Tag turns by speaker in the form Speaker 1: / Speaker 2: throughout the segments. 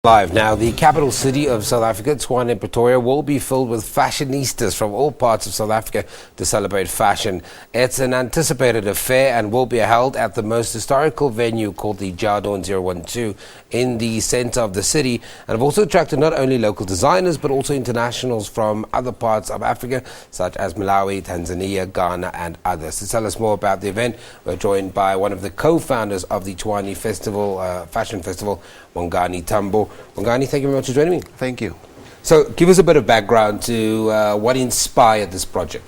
Speaker 1: Live now, the capital city of South Africa, Tshwane, Pretoria, will be filled with fashionistas from all parts of South Africa to celebrate fashion. It's an anticipated affair and will be held at the most historical venue called the JAHDAWN 012 in the center of the city, and have also attracted not only local designers but also internationals from other parts of Africa such as Malawi, Tanzania, Ghana and others. To tell us more about the event, we're joined by one of the co-founders of the Tshwane Festival, Fashion Festival, Bongani Tambo. Bongani, thank you very much for joining me.
Speaker 2: Thank you.
Speaker 1: So give us a bit of background to what inspired this project.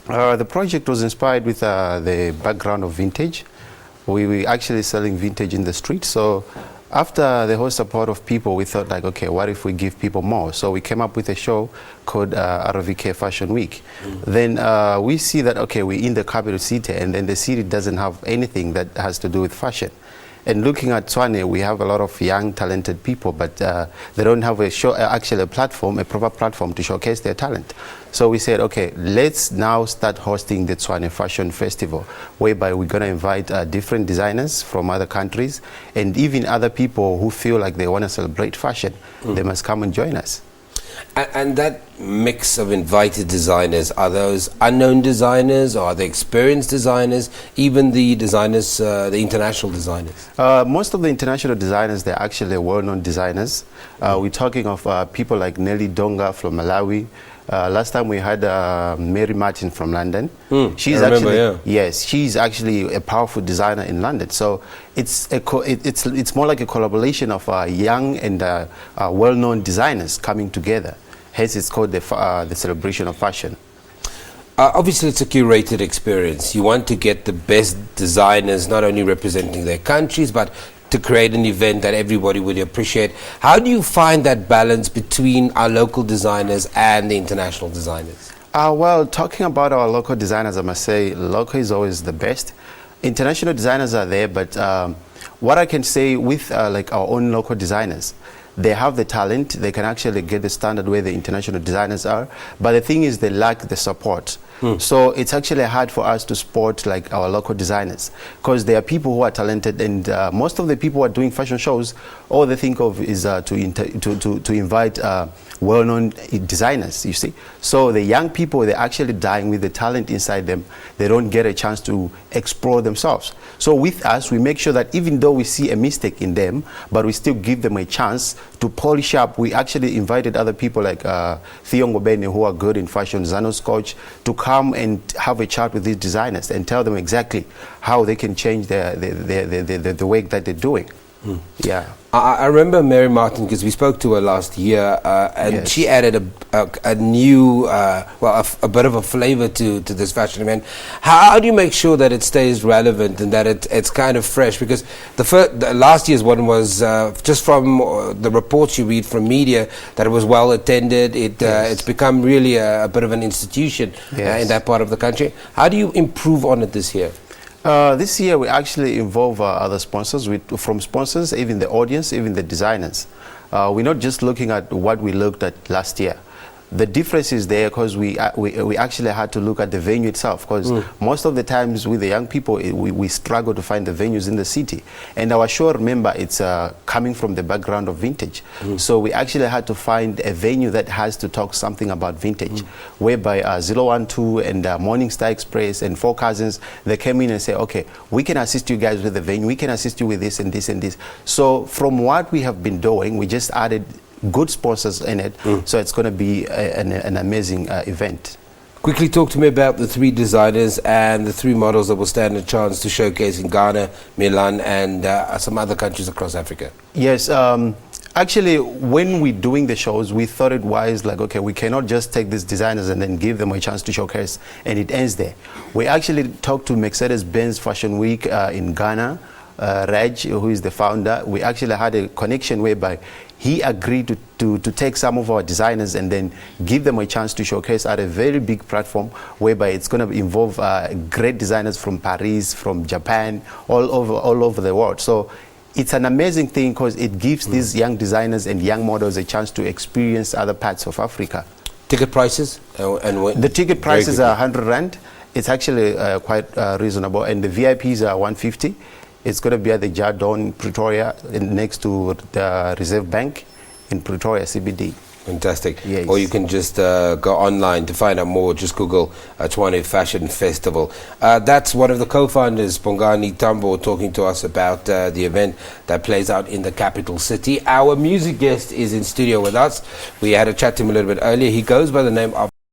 Speaker 2: The project was inspired with the background of vintage. We were actually selling vintage in the street. So after the whole support of people, we thought like, okay, what if we give people more? So we came up with a show called RVK Fashion Week. Then we see that, okay, we're in the capital city and then the city doesn't have anything that has to do with fashion. And looking at Tshwane, we have a lot of young, talented people, but they don't have a proper platform to showcase their talent. So we said, okay, let's now start hosting the Tshwane Fashion Festival, whereby we're going to invite different designers from other countries, and even other people who feel like they want to celebrate fashion. They must come and join us.
Speaker 1: And that mix of invited designers, are those unknown designers or are they experienced designers, even the designers, the international designers?
Speaker 2: Most of the international designers, they're actually well-known designers. We're talking of people like Nelly Donga from Malawi. Last time we had Mary Martin from London. She's she's actually a powerful designer in London. So it's more like a collaboration of young and well-known designers coming together. Hence, it's called the celebration of fashion.
Speaker 1: Obviously, it's a curated experience. You want to get the best designers, not only representing their countries, but to create an event that everybody would appreciate. How do you find that balance between our local designers and the international designers?
Speaker 2: Well, talking about our local designers, I must say local is always the best. International designers are there, but what I can say with like our own local designers, they have the talent, they can actually get the standard where the international designers are, but the thing is they lack the support. So it's actually hard for us to support like our local designers, because there are people who are talented, and most of the people who are doing fashion shows, all they think of is to invite well-known designers, you see. So the young people, they're actually dying with the talent inside them. They don't get a chance to explore themselves. So with us, we make sure that even though we see a mistake in them, but we still give them a chance to polish up. We actually invited other people like Theo Ngobeni, who are good in fashion, Zanos Coach, to come and have a chat with these designers and tell them exactly how they can change the work that they're doing. Yeah.
Speaker 1: I remember Mary Martin because we spoke to her last year, and she added a new, a bit of a flavor to this fashion event. How do you make sure that it stays relevant and that it's kind of fresh? Because the last year's one was just from the reports you read from media that it was well attended. It's become really a bit of an institution in that part of the country. How do you improve on it this year?
Speaker 2: This year we actually involve other sponsors, from sponsors, even the audience, even the designers. We're not just looking at what we looked at last year. The difference is there because we actually had to look at the venue itself, because most of the times with the young people we struggle to find the venues in the city, and our show, remember, it's coming from the background of vintage. So we actually had to find a venue that has to talk something about vintage, whereby 012 and Morning Star Express and Four Cousins, they came in and say, okay, we can assist you guys with the venue, we can assist you with this and this and this. So from what we have been doing, we just added good sponsors in it, so it's going to be an amazing event.
Speaker 1: Quickly talk to me about the 3 designers and the 3 models that will stand a chance to showcase in Ghana, Milan and some other countries across Africa.
Speaker 2: Yes, actually when we're doing the shows, we thought it wise, like, okay, we cannot just take these designers and then give them a chance to showcase and it ends there. We actually talked to Mercedes-Benz Fashion Week in Ghana. Raj, who is the founder, we actually had a connection whereby he agreed to take some of our designers and then give them a chance to showcase at a very big platform, whereby it's going to involve great designers from Paris, from Japan, all over the world. So it's an amazing thing because it gives these young designers and young models a chance to experience other parts of Africa.
Speaker 1: Ticket prices?
Speaker 2: The ticket prices are 100 Rand. It's actually quite reasonable, and the VIPs are 150. It's going to be at the JAHDAWN, Pretoria, next to the Reserve Bank in Pretoria, CBD.
Speaker 1: Fantastic.
Speaker 2: Yes.
Speaker 1: Or you can just go online to find out more. Just Google Tshwane Fashion Festival. That's one of the co-founders, Bongani Tambo, talking to us about the event that plays out in the capital city. Our music guest is in studio with us. We had a chat to him a little bit earlier. He goes by the name of